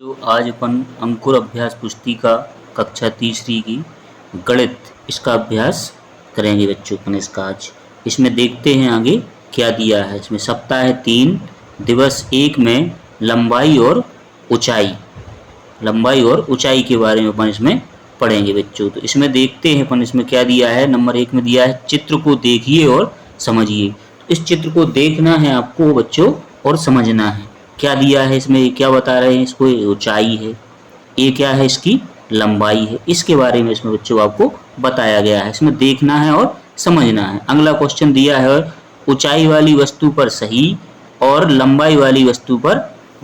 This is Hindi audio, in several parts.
तो आज अपन अंकुर अभ्यास पुस्तिका कक्षा तीसरी की गणित इसका अभ्यास करेंगे बच्चों। अपन इसका आज इसमें देखते हैं आगे क्या दिया है। इसमें सप्ताह 3 दिवस 1 में लंबाई और ऊंचाई के बारे में अपन इसमें पढ़ेंगे बच्चों। तो इसमें देखते हैं अपन इसमें क्या दिया है। नंबर 1 में दिया है चित्र को देखिए और समझिए। इस चित्र को देखना है आपको बच्चों और समझना है। क्या दिया है इसमें, क्या बता रहे हैं, इसको ऊंचाई है, ये क्या है, इसकी लंबाई है। इसके बारे में इसमें बच्चों आपको बताया गया है। इसमें देखना है और समझना है। अगला क्वेश्चन दिया है ऊंचाई वाली वस्तु पर सही और लंबाई वाली वस्तु पर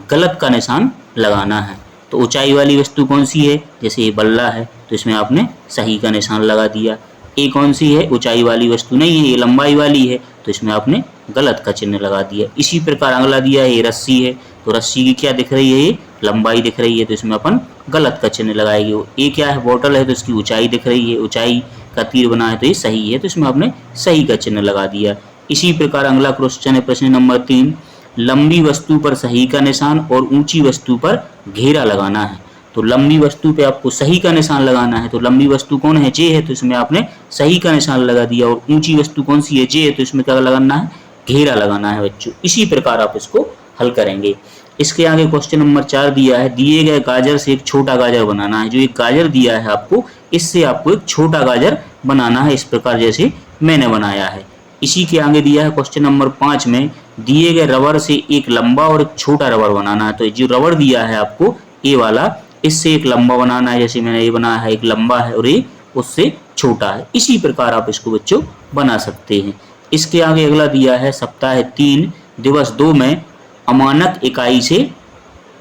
गलत का निशान लगाना है। तो ऊंचाई वाली वस्तु कौन सी है, जैसे ये बल्ला है तो इसमें आपने सही का निशान लगा दिया। ये कौन सी है, ऊंचाई वाली वस्तु नहीं है, ये लंबाई वाली है तो इसमें आपने गलत का चिन्ह लगा दिया। इसी प्रकार अगला दिया है ये रस्सी है, तो रस्सी की क्या दिख रही है, ये लंबाई दिख रही है तो इसमें अपन गलत का चिन्ह लगाएंगे। ये क्या है, बोतल है तो इसकी ऊंचाई दिख रही है, ऊंचाई का तीर बना है तो ये सही है तो इसमें आपने सही का चिन्ह लगा दिया। इसी प्रकार अगला क्वेश्चन है प्रश्न नंबर 3, लंबी वस्तु पर सही का निशान और ऊंची वस्तु पर घेरा लगाना है। तो लंबी वस्तु पे आपको सही का निशान लगाना है। तो लंबी वस्तु कौन है, जे है, तो इसमें आपने सही का निशान लगा दिया। और ऊंची वस्तु कौन सी है, जे है, तो इसमें क्या लगाना है, घेरा लगाना है बच्चों। इसी प्रकार आप इसको हल करेंगे। इसके आगे क्वेश्चन नंबर 4 दिया है दिए गए गाजर से एक छोटा गाजर बनाना है। जो एक गाजर दिया है आपको, इससे आपको एक छोटा गाजर बनाना है, इस प्रकार जैसे मैंने बनाया है। इसी के आगे दिया है क्वेश्चन नंबर 5 में दिए गए रबर से एक लंबा और एक छोटा रबर बनाना है। तो जो रबर दिया है आपको ये वाला, इससे एक लंबा बनाना है, जैसे मैंने ये बनाया है, एक लंबा है और ये उससे छोटा है। इसी प्रकार आप इसको बच्चों बना सकते हैं। इसके आगे अगला दिया है सप्ताह 3 दिवस 2 में अमानक इकाई से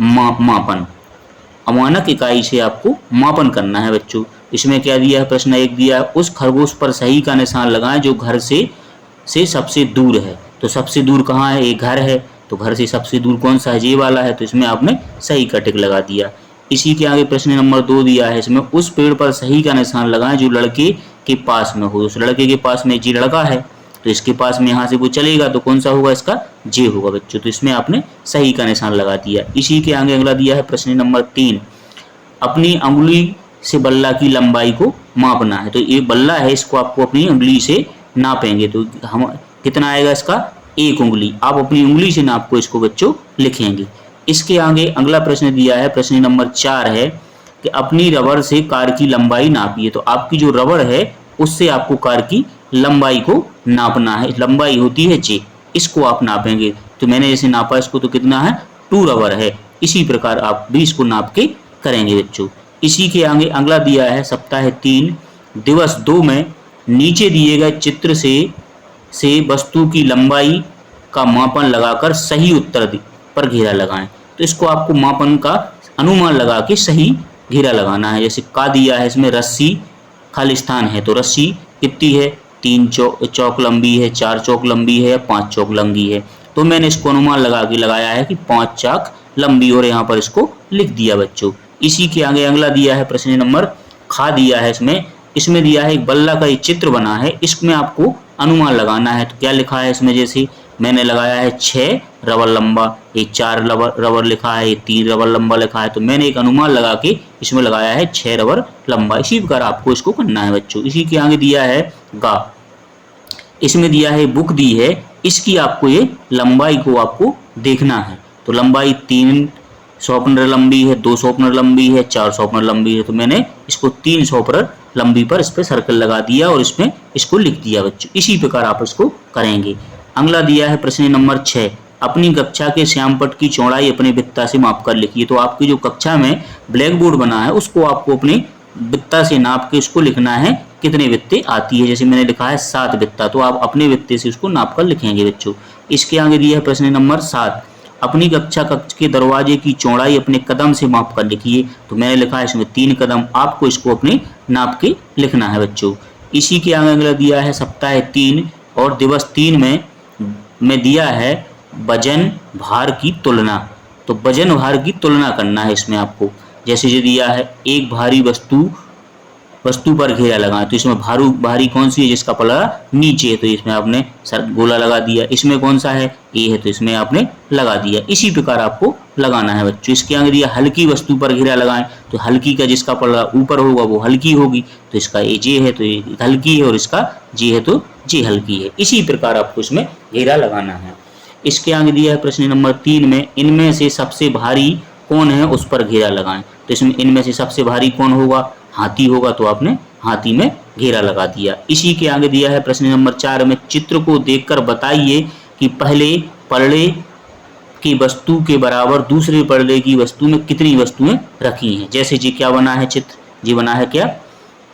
मापन। अमानक इकाई से आपको मापन करना है बच्चों। इसमें क्या दिया है, प्रश्न 1 दिया है उस खरगोश पर सही का निशान लगाएं जो घर से सबसे दूर है। तो सबसे दूर कहाँ है, ये घर है, तो घर से सबसे दूर कौन सा है, ये वाला है, तो इसमें आपने सही का टिक लगा दिया। इसी के आगे प्रश्न नंबर 2 दिया है, इसमें उस पेड़ पर सही का निशान लगाएं जो लड़के के पास में हो। उस लड़के के पास में जी लड़का है तो इसके पास में यहाँ से वो चलेगा तो कौन सा होगा, इसका जे होगा बच्चों। तो इसमें आपने सही का निशान लगा दिया। इसी के आगे अगला दिया है प्रश्न नंबर 3, अपनी अंगुली से बल्ला की लंबाई को मापना है। तो ये बल्ला है, इसको आपको अपनी उंगली से नापेंगे तो हम कितना आएगा, इसका 1 उंगली। आप अपनी उंगली से नाप को इसको बच्चों लिखेंगे। इसके आगे अगला प्रश्न दिया है प्रश्न नंबर 4 है कि अपनी रबर से कार की लंबाई नापिए। तो आपकी जो रबर है उससे आपको कार की लंबाई को नापना है। लंबाई होती है जे, इसको आप नापेंगे। तो मैंने जैसे नापा इसको तो कितना है, 2 रबर है। इसी प्रकार आप भी इसको नाप के करेंगे बच्चों। इसी के आगे अगला दिया है सप्ताह 3 दिवस 2 में नीचे दिए गए चित्र से वस्तु की लंबाई का मापन लगाकर सही उत्तर पर घेरा लगाएं। तो इसको आपको मापन का अनुमान लगा के सही घेरा लगाना है। जैसे का दिया है इसमें रस्सी खालिस्तान है, तो रस्सी कितनी है, 3 चौक लंबी है, 4 चौक लंबी है या 5 चौक लंबी है। तो मैंने इसको अनुमान लगा के लगाया है कि 5 चौक लंबी, और यहाँ पर इसको लिख दिया बच्चों। इसी के आगे अगला दिया है प्रश्न नंबर खा दिया है, इसमें दिया है एक बल्ला का एक चित्र बना है, इसमें आपको अनुमान लगाना है। तो क्या लिखा है इसमें, जैसे मैंने लगाया है 6 रबर लंबा, ये 4 रबर लिखा है, ये 3 रबर लंबा लिखा है। तो मैंने एक अनुमान लगा के इसमें लगाया है 6 रबर लंबा। इसी प्रकार आपको इसको करना है बच्चों। इसी के आगे दिया है गा, इसमें दिया है बुक दी है, इसकी आपको ये लंबाई को आपको देखना है। तो लंबाई 3 शॉर्पनर लंबी है, 2 शॉर्पनर लंबी है, 4 शॉर्पनर लंबी है। तो मैंने इसको 3 शॉर्पनर लंबी पर इस पर सर्कल लगा दिया और इसमें इसको लिख दिया बच्चों। इसी प्रकार आप इसको करेंगे। अगला दिया है प्रश्न नंबर 6, अपनी कक्षा के श्यामपट्ट की चौड़ाई अपने बित्ता से माप कर लिखिए। तो आपकी जो कक्षा में ब्लैक बोर्ड बना है उसको आपको अपने बित्ता से नाप के इसको लिखना है कितने बित्ते आती है। जैसे मैंने लिखा है 7 बित्ता, तो आप अपने बित्ते से उसको नाप कर लिखेंगे बच्चों। इसके आगे दिया है प्रश्न नंबर 7, अपनी कक्षा के दरवाजे की चौड़ाई अपने कदम से माप कर लिखिए। तो मैंने लिखा है इसमें 3 कदम, आपको इसको अपने नाप के लिखना है बच्चों। इसी के आगे अगला दिया है सप्ताह 3 और दिवस 3 में दिया है वजन भार की तुलना। तो वजन भार की तुलना करना है इसमें आपको। जैसे जो दिया है एक भारी वस्तु वस्तु पर घेरा लगाएं। तो इसमें भारी कौन सी है जिसका पलड़ा नीचे है, तो इसमें आपने गोला लगा दिया। इसमें कौन सा है, ए है, तो इसमें आपने लगा दिया। इसी प्रकार आपको लगाना है बच्चों। इसके आगे दिया हल्की वस्तु पर घेरा लगाएं, तो हल्की का जिसका पलड़ा ऊपर होगा वो हल्की होगी, तो इसका ए जे है तो ये हल्की है, और इसका जे है तो जे हल्की है। इसी प्रकार आपको इसमें घेरा लगाना है। इसके आगे दिया है प्रश्न नंबर 3 में, इनमें से सबसे भारी कौन है उस पर घेरा लगाएं। तो इसमें इनमें से सबसे भारी कौन होगा, हाथी होगा, तो आपने हाथी में घेरा लगा दिया। इसी के आगे दिया है प्रश्न नंबर 4 में, चित्र को देखकर बताइए कि पहले पलड़े की वस्तु के बराबर दूसरे पलड़े की वस्तु में कितनी वस्तुएं रखी हैं। जैसे जी क्या बना है चित्र, जी बना है क्या,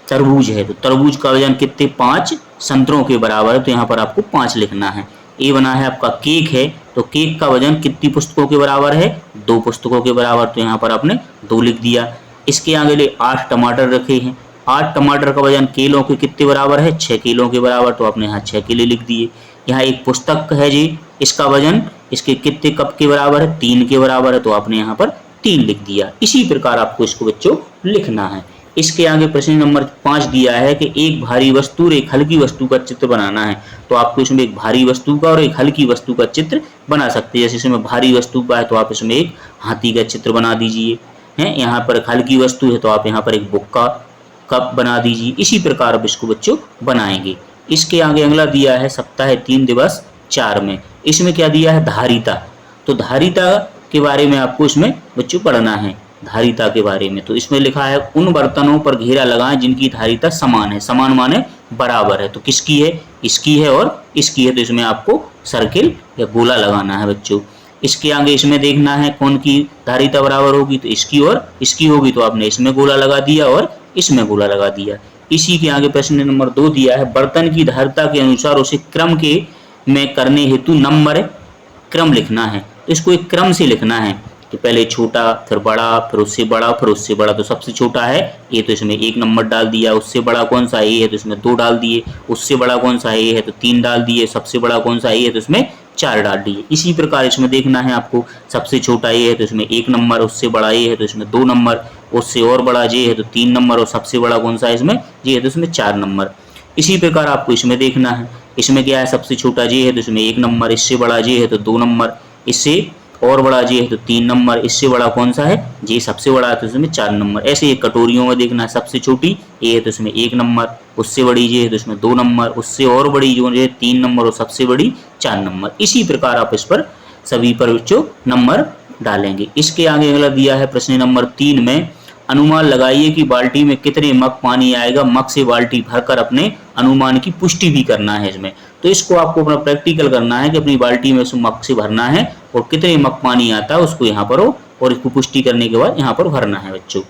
तरबूज है, तो तरबूज का वजन कितने, 5 संतरों के बराबर है, तो यहाँ पर आपको 5 लिखना है। ए बना है आपका केक है, तो केक का वजन कितनी पुस्तकों के बराबर है, 2 पुस्तकों के बराबर, तो यहाँ पर आपने 2 लिख दिया। इसके आगे ले 8 टमाटर रखे हैं, 8 टमाटर का वजन केलों के कितने बराबर है, 6 केलों के बराबर, तो आपने यहाँ 6 केले लिख दिए। यहाँ एक पुस्तक है जी, इसका वजन इसके कितने कप के बराबर है, 3 के बराबर है, तो आपने यहाँ पर 3 लिख दिया। इसी प्रकार आपको इसको बच्चों लिखना है। इसके आगे प्रश्न नंबर 5 दिया है कि एक भारी वस्तु और एक हल्की वस्तु का चित्र बनाना है। तो आपको इसमें एक भारी वस्तु का और एक हल्की वस्तु का चित्र बना सकते हैं। जैसे इसमें भारी वस्तु का है तो आप इसमें एक हाथी का चित्र बना दीजिए, है, यहाँ पर एक हल्की वस्तु है तो आप यहाँ पर एक बुक का कप बना दीजिए। इसी प्रकार आप इसको बच्चों बनाएंगे। इसके आगे अगला दिया है सप्ताह 3 दिवस 4 में, इसमें क्या दिया है, धारिता। तो धारिता के बारे में आपको इसमें बच्चों पढ़ना है, धारिता के बारे में। तो इसमें लिखा है उन बर्तनों पर घेरा लगाएं जिनकी धारिता समान है, समान माने बराबर है। तो किसकी है, इसकी है और इसकी है, तो इसमें आपको सर्किल या गोला लगाना है बच्चों। इसके आगे इसमें देखना है कौन की धारिता बराबर होगी, तो इसकी और इसकी होगी, तो आपने इसमें गोला लगा दिया और इसमें गोला लगा दिया। इसी के आगे प्रश्न नंबर 2 दिया है, बर्तन की धारिता के अनुसार उसे क्रम के में करने हेतु नंबर क्रम लिखना है। तो इसको एक क्रम से लिखना है कि पहले छोटा, फिर बड़ा, फिर उससे बड़ा, फिर उससे बड़ा। तो सबसे छोटा है ए, तो इसमें 1 नंबर डाल दिया। उससे बड़ा कौन सा ए है, तो इसमें 2 डाल दिए। उससे बड़ा कौन सा ए है, तो 3 डाल दिए। सबसे बड़ा कौन सा ए है, तो इसमें 4 डाल दिए। इसी प्रकार इसमें देखना है आपको, सबसे छोटा ए है तो इसमें 1 नंबर, उससे बड़ा ए है तो इसमें 2 नंबर, उससे और बड़ा जे है तो 3 नंबर, और सबसे बड़ा कौन सा है इसमें जे है तो इसमें 4 नंबर। इसी प्रकार आपको इसमें देखना है, इसमें क्या है, सबसे छोटा जे है तो इसमें 1 नंबर, इससे बड़ा जे है तो 2 नंबर, इससे और बड़ा जे है तो 3 नंबर, इससे बड़ा कौन सा है, जे सबसे बड़ा है तो इसमें 4 नंबर। ऐसे ये कटोरियों में देखना है, सबसे छोटी ए है तो इसमें 1 नंबर, उससे बड़ी जे है तो इसमें 2 नंबर, उससे और बड़ी जो है 3 नंबर, और सबसे बड़ी 4 नंबर। इसी प्रकार आप इस पर सभी पर बच्चों नंबर डालेंगे। इसके आगे अगला दिया है प्रश्न नंबर 3 में, अनुमान लगाइए कि बाल्टी में कितने मग पानी आएगा। मग से बाल्टी भरकर अपने अनुमान की पुष्टि भी करना है इसमें। तो इसको आपको अपना प्रैक्टिकल करना है कि अपनी बाल्टी में उस मग से भरना है और कितने मग पानी आता है उसको यहाँ पर हो, और इसको पुष्टि करने के बाद यहाँ पर भरना है बच्चों।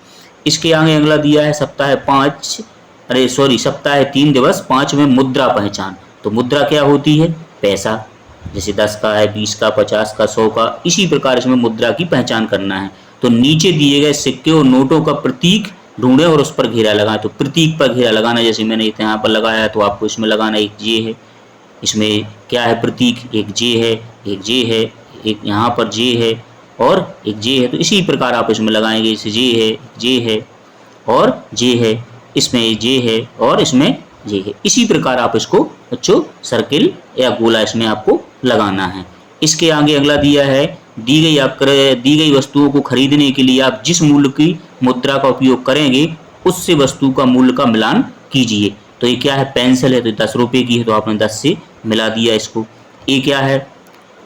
इसके आगे अगला दिया है सप्ताह 3 दिवस 5 में मुद्रा पहचान। तो मुद्रा क्या होती है, पैसा, जैसे 10 का है, 20 का, 50 का, 100 का। इसी प्रकार इसमें मुद्रा की पहचान करना है। तो नीचे दिए गए सिक्के और नोटों का प्रतीक ढूंढें और उस पर घेरा लगाएं। तो प्रतीक पर घेरा लगाना, जैसे मैंने यहाँ पर लगाया है तो आपको इसमें लगाना, एक जे है, इसमें क्या है प्रतीक, एक जे है, एक जे है, एक यहाँ पर जे है और एक जे है। तो इसी प्रकार आप इसमें लगाएंगे, इसे जे है और जे है, इसमें जे है और इसमें जे है। इसी प्रकार आप इसको बच्चों सर्किल या गोला इसमें आपको लगाना है। इसके आगे अगला दिया है, दी गई वस्तुओं को खरीदने के लिए आप जिस मूल्य की मुद्रा का उपयोग करेंगे उससे वस्तु का मूल्य का मिलान कीजिए। तो ये क्या है, पेंसिल है तो 10 रुपए की है तो आपने 10 से मिला दिया इसको। ये क्या है,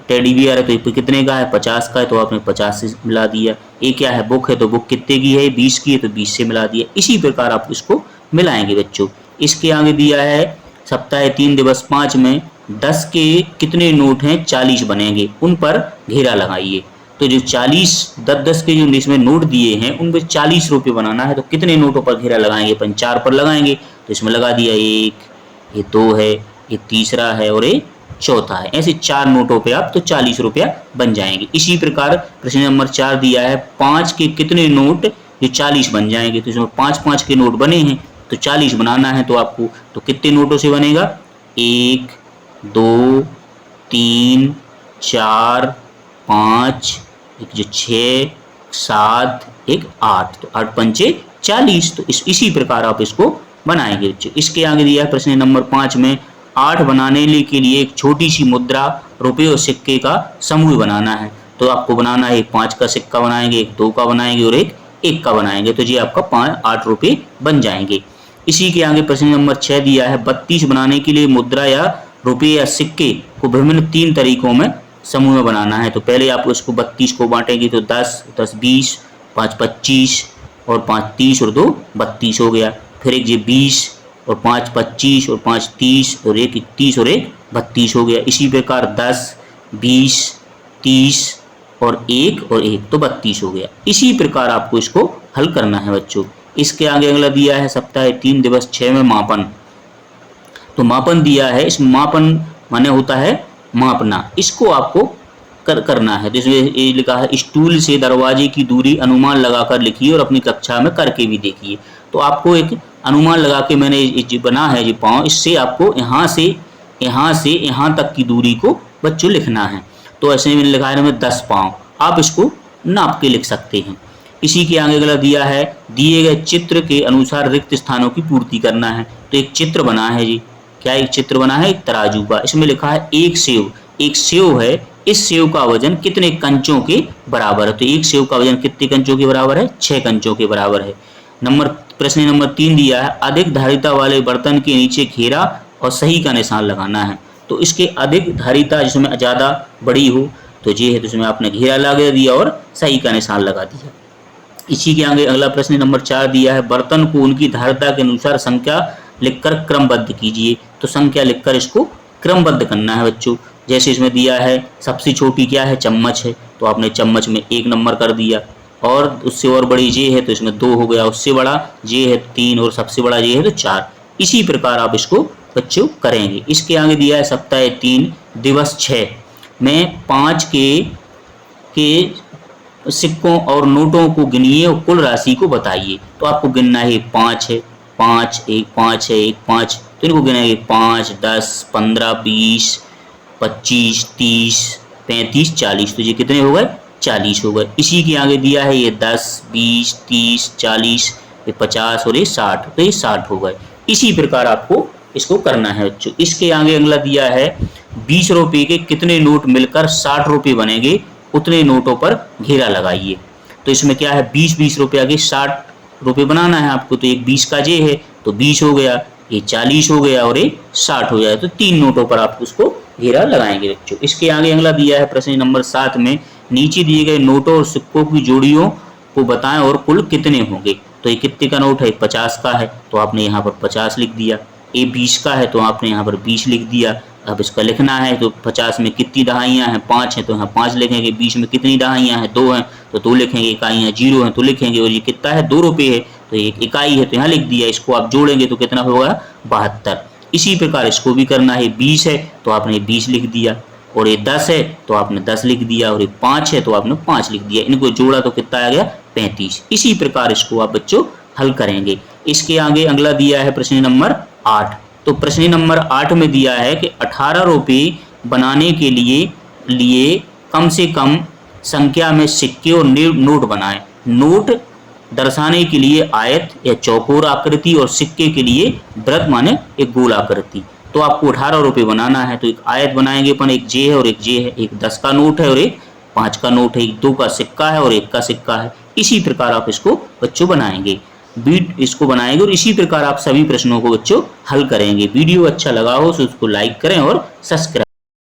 टेडी बियर है तो ये कितने का है, 50 का है तो आपने 50 से मिला दिया। ये क्या है, बुक है तो बुक कितने की है, 20 की है तो 20 से मिला दिया। इसी प्रकार आप इसको मिलाएंगे बच्चों। इसके आगे दिया है सप्ताह 3 दिवस 5 में 10 के कितने नोट हैं, 40 बनेंगे, उन पर घेरा लगाइए। तो जो 40 10 के जो इसमें नोट दिए हैं उन पर 40 रुपये बनाना है। तो कितने नोटों पर घेरा लगाएंगे, अपन 4 पर लगाएंगे। तो इसमें लगा दिया 1, ये 2 है, ये तीसरा है और ये चौथा है। ऐसे 4 नोटों पे आप तो 40 रुपया बन जाएंगे। इसी प्रकार प्रश्न नंबर 4 दिया है 5 के कितने नोट ये 40 बन जाएंगे। तो इसमें 5 के नोट बने हैं तो 40 बनाना है तो आपको, तो कितने नोटों से बनेगा, 1 2 3 4 5, एक जो 6 7 एक 8, तो 8 पंचे 40। तो इसी प्रकार आप इसको बनाएंगे बच्चों। इसके आगे दिया है प्रश्न नंबर 5 में 8 बनाने के लिए एक छोटी सी मुद्रा, रुपये और सिक्के का समूह बनाना है। तो आपको बनाना है, एक 5 का सिक्का बनाएंगे, एक 2 का बनाएंगे और एक 1 का बनाएंगे। तो ये आपका 8 रुपये बन जाएंगे। इसी के आगे प्रश्न नंबर 6 दिया है 32 बनाने के लिए मुद्रा या रुपये या सिक्के को विभिन्न 3 तरीकों में समूह में बनाना है। तो पहले आप उसको 32 को बांटेंगे तो 10, 10 20, 5 25 और 5 30 और 2 32 हो गया। फिर एक ये 20 और 5 25 और 5 30 और एक 31 और एक 32 हो गया। इसी प्रकार 10, 20, 30 और 1 तो 32 हो गया। इसी प्रकार आपको इसको हल करना है बच्चों। इसके आगे अगला दिया है सप्ताह 3 दिवस 6 में मापन। तो मापन दिया है, इस मापन माने होता है मापना, इसको आपको करना है। तो इसमें ये लिखा है स्टूल से दरवाजे की दूरी अनुमान लगाकर लिखिए और अपनी कक्षा में करके भी देखिए। तो आपको एक अनुमान लगा के मैंने ये बना है ये पाँव, इससे आपको यहाँ से यहाँ तक की दूरी को बच्चों लिखना है। तो ऐसे में लिखा है 10 पाँव, आप इसको नाप के लिख सकते हैं। इसी के आगे अगला दिया है दिए गए चित्र के अनुसार रिक्त स्थानों की पूर्ति करना है। तो एक चित्र बना है जी, क्या एक चित्र बना है, एक तराजू का। इसमें लिखा है एक सेव है, इस सेव का वजन कितने कंचों के बराबर है। तो एक सेव का वजन कितने कंचों के बराबर है, 6 कंचों के बराबर है। प्रश्न नंबर 3 दिया है अधिक धारिता वाले बर्तन के नीचे घेरा और सही का निशान लगाना है। तो इसके अधिक धारिता जिसमें ज़्यादा बड़ी हो तो ये है, तो इसमें आपने घेरा लगा दिया और सही का निशान लगा दिया। इसी के आगे अगला प्रश्न नंबर 4 दिया है बर्तन को उनकी धारिता के अनुसार संख्या लिखकर क्रमबद्ध कीजिए। तो संख्या लिखकर इसको क्रमबद्ध करना है बच्चों। जैसे इसमें दिया है सबसे छोटी क्या है, चम्मच है, तो आपने चम्मच में 1 नंबर कर दिया, और उससे और बड़ी ये है तो इसमें 2 हो गया, उससे बड़ा ये है 3 और सबसे बड़ा ये है तो 4। इसी प्रकार आप इसको बच्चों करेंगे। इसके आगे दिया है सप्ताह 3 दिवस 6 में 5 के सिक्कों और नोटों को गिनिए और कुल राशि को बताइए। तो आपको गिनना है 5 है, 5 1 5 है, 1 5, तो इनको गिनाएंगे 5 10 15 20 25 30 35 40। तो ये कितने हो गए, 40 हो गए। इसी के आगे दिया है ये 10 20 30 40, ये 50 और ये 60, तो ये 60 हो गए। इसी प्रकार आपको इसको करना है बच्चों। इसके आगे अगला दिया है 20 रुपये के कितने नोट मिलकर 60 रुपये बनेंगे, उतने नोटों पर घेरा लगाइए। तो इसमें क्या है 20 रुपये के 60 रुपये बनाना है आपको। तो एक 20 का ये है तो 20 हो गया, ये 40 हो गया और ये 60 हो जाए। तो 3 नोटों पर आप उसको घेरा लगाएंगे बच्चों। इसके आगे अगला दिया है प्रश्न नंबर 7 में नीचे दिए गए नोटों और सिक्कों की जोड़ियों को बताएं और कुल कितने होंगे। तो ये कितने का नोट है, 50 का है, तो आपने यहाँ पर 50 लिख दिया। ये 20 का है तो आपने यहाँ पर 20 लिख दिया। अब इसका लिखना है तो 50 में कितनी दहाइयाँ हैं, 5 हैं तो यहाँ 5 लिखेंगे। 20 में कितनी दहाइयाँ हैं, 2 हैं तो 2 लिखेंगे। इकाइयाँ 0 हैं तो लिखेंगे। और ये कितना है, 2 रुपये है तो एक इकाई है तो यहाँ लिख दिया। इसको आप जोड़ेंगे तो कितना होगा, 72। इसी प्रकार इसको भी करना है। 20 है तो आपने 20 लिख दिया, और ये 10 है तो आपने 10 लिख दिया, और ये 5 है तो आपने 5 लिख दिया। इनको जोड़ा तो कितना आ गया, 35। इसी प्रकार इसको आप बच्चों हल करेंगे। इसके आगे अगला दिया है प्रश्न नंबर 8। तो प्रश्न नंबर 8 में दिया है कि 18 रुपये बनाने के लिए कम से कम संख्या में सिक्के और नोट बनाएं। नोट दर्शाने के लिए आयत या चौकोर आकृति और सिक्के के लिए वृत्त माने एक गोल आकृति। तो आपको 18 रुपये बनाना है। तो एक आयत बनाएंगे अपन, एक जे है और एक जे है, एक 10 का नोट है और एक 5 का नोट है, एक 2 का सिक्का है और 1 का सिक्का है। इसी प्रकार आप इसको बच्चों बनाएंगे, इसको बनाएंगे और इसी प्रकार आप सभी प्रश्नों को बच्चों हल करेंगे। वीडियो अच्छा लगा हो तो उसको लाइक करें और सब्सक्राइब